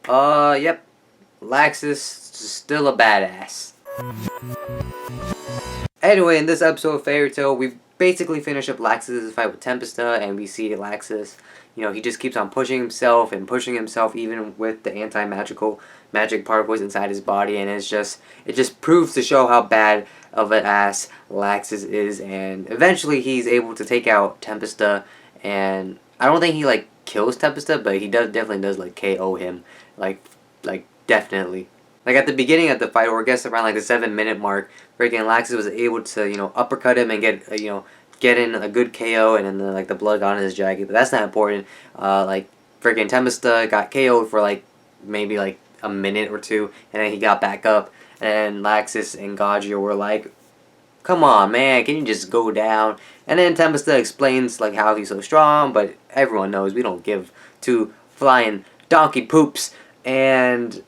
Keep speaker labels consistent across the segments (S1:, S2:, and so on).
S1: Yep. Laxus still a badass. Anyway, in this episode of Fairy Tail, we basically finish up Laxus' fight with Tempesta, and we see Laxus, he just keeps on pushing himself even with the anti-magical magic particles inside his body, and it just proves to show how bad of an ass Laxus is, and eventually he's able to take out Tempesta, and I don't think he, like, kills Tempesta, but he definitely does, like, KO him, like, definitely. Like, at the beginning of the fight, or I guess around, like, the 7-minute mark, freaking Laxus was able to, uppercut him and get in a good KO, and then, like, the blood got on his jacket, but that's not important. Like, freaking Tempesta got KO'd for, like, maybe, like, a minute or two, and then he got back up, and Laxus and Gagio were like, come on, man, can you just go down? And then Tempesta explains, like, how he's so strong, but everyone knows we don't give two flying donkey poops, and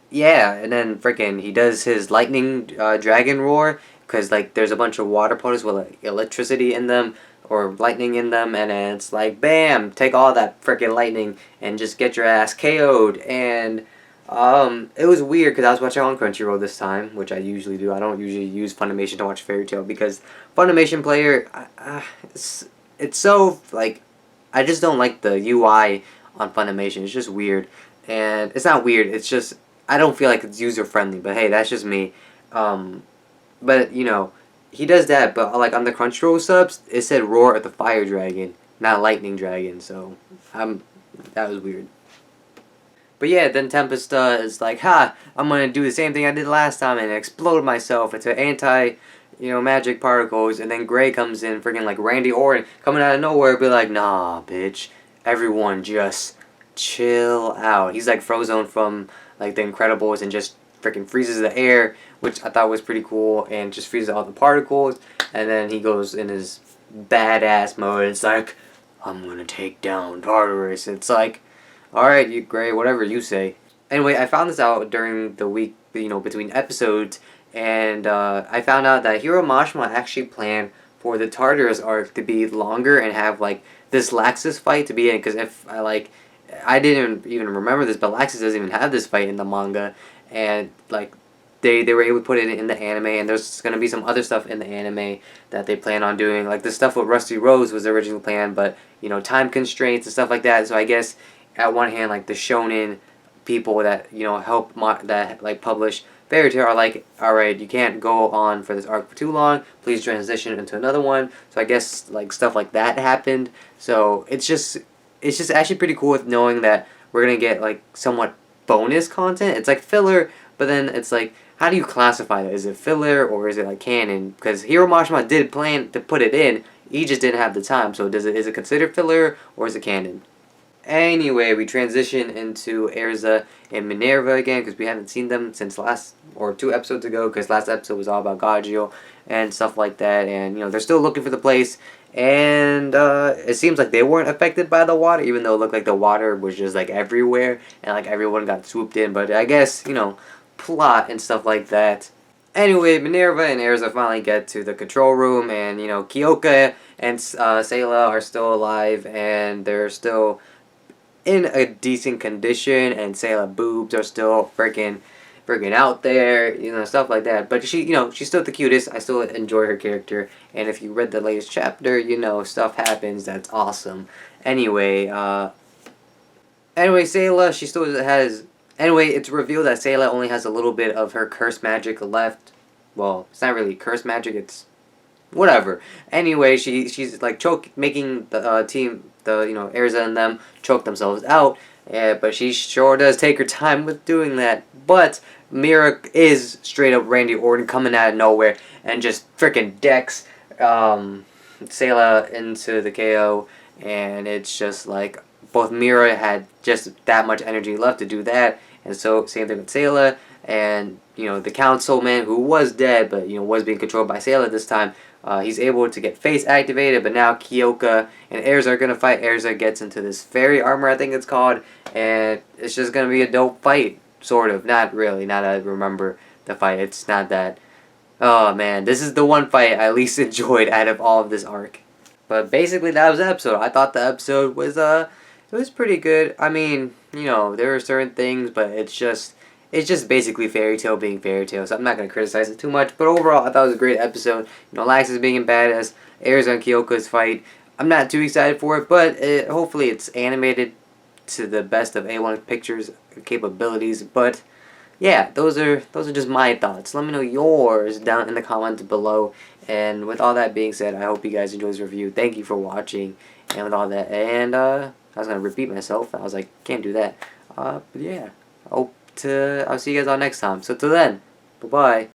S1: yeah, and then freaking he does his lightning dragon roar, because like there's a bunch of water particles with like electricity in them or lightning in them, and then it's like bam, take all that freaking lightning and just get your ass KO'd. And it was weird because I was watching on Crunchyroll this time, which I usually do. I don't usually use Funimation to watch Fairy Tail because Funimation player, it's so like I just don't like the UI on Funimation. It's just weird, and it's not weird. It's just I don't feel like it's user friendly, but hey, that's just me. But he does that. But like on the Crunchyroll subs, it said "Roar of the Fire Dragon," not Lightning Dragon. So that was weird. But yeah, then Tempesta is like, "Ha! I'm gonna do the same thing I did last time and explode myself into magic particles." And then Gray comes in, freaking like Randy Orton coming out of nowhere, be like, "Nah, bitch, everyone just chill out." He's like Frozone from like The Incredibles and just freaking freezes the air, which I thought was pretty cool, and just freezes all the particles. And then he goes in his badass mode. It's like, I'm gonna take down Tartarus. It's like, alright, you Gray, whatever you say. Anyway, I found this out during the week, between episodes, and I found out that Hiro Mashima actually planned for the Tartarus arc to be longer and have like this Laxus fight to be in, because if I didn't even remember this, but Laxus doesn't even have this fight in the manga, and like they were able to put it in the anime, and there's gonna be some other stuff in the anime that they plan on doing, like the stuff with Rusty Rose was originally planned, but time constraints and stuff like that. So I guess at one hand, like the shonen people that help that like publish Fairy Tail are like, all right, you can't go on for this arc for too long. Please transition into another one. So I guess like stuff like that happened. So it's just actually pretty cool with knowing that we're gonna get like somewhat bonus content. It's like filler, but then it's like, how do you classify that? Is it filler or is it like canon? Because Hiro Mashima did plan to put it in, he just didn't have the time. So is it considered filler or is it canon? Anyway, we transition into Erza and Minerva again because we haven't seen them since last or 2 episodes ago, because last episode was all about Gagio and stuff like that, and they're still looking for the place, and it seems like they weren't affected by the water, even though it looked like the water was just like everywhere and like everyone got swooped in, but I guess plot and stuff like that. Anyway, Minerva and Erza finally get to the control room, and Kyoka and Sayla are still alive, and they're still in a decent condition, and Sayla boobs are still freaking out there, stuff like that. But she's still the cutest. I still enjoy her character, and if you read the latest chapter, stuff happens that's awesome. Anyway, Sayla, she still has. Anyway, it's revealed that Sayla only has a little bit of her curse magic left. Well, it's not really curse magic. It's whatever. Anyway, she's like making the team, Erza and them choke themselves out. But she sure does take her time with doing that. But Mira is straight up Randy Orton coming out of nowhere and just freaking decks Sayla into the KO, and it's just like both Mira had just that much energy left to do that, and so same thing with Sayla, and the councilman who was dead but was being controlled by Sayla this time. He's able to get face activated, but now Kyoka and Erza are gonna fight. Erza gets into this fairy armor, I think it's called, and it's just gonna be a dope fight, sort of. Not really. Now that I remember the fight, it's not that. Oh man, this is the one fight I least enjoyed out of all of this arc. But basically, that was the episode. I thought the episode was it was pretty good. I mean, you know, there are certain things, but it's just basically Fairy Tail being Fairy Tail, so I'm not gonna criticize it too much. But overall, I thought it was a great episode. You know, Laxus being a badass, Erza and Kyoko's fight. I'm not too excited for it, but hopefully it's animated to the best of A1 Pictures capabilities. But yeah, those are just my thoughts. Let me know yours down in the comments below. And with all that being said, I hope you guys enjoyed this review. Thank you for watching. And with all that, and I was gonna repeat myself. I was like, can't do that. But yeah, I'll see you guys all next time. So till then, bye bye.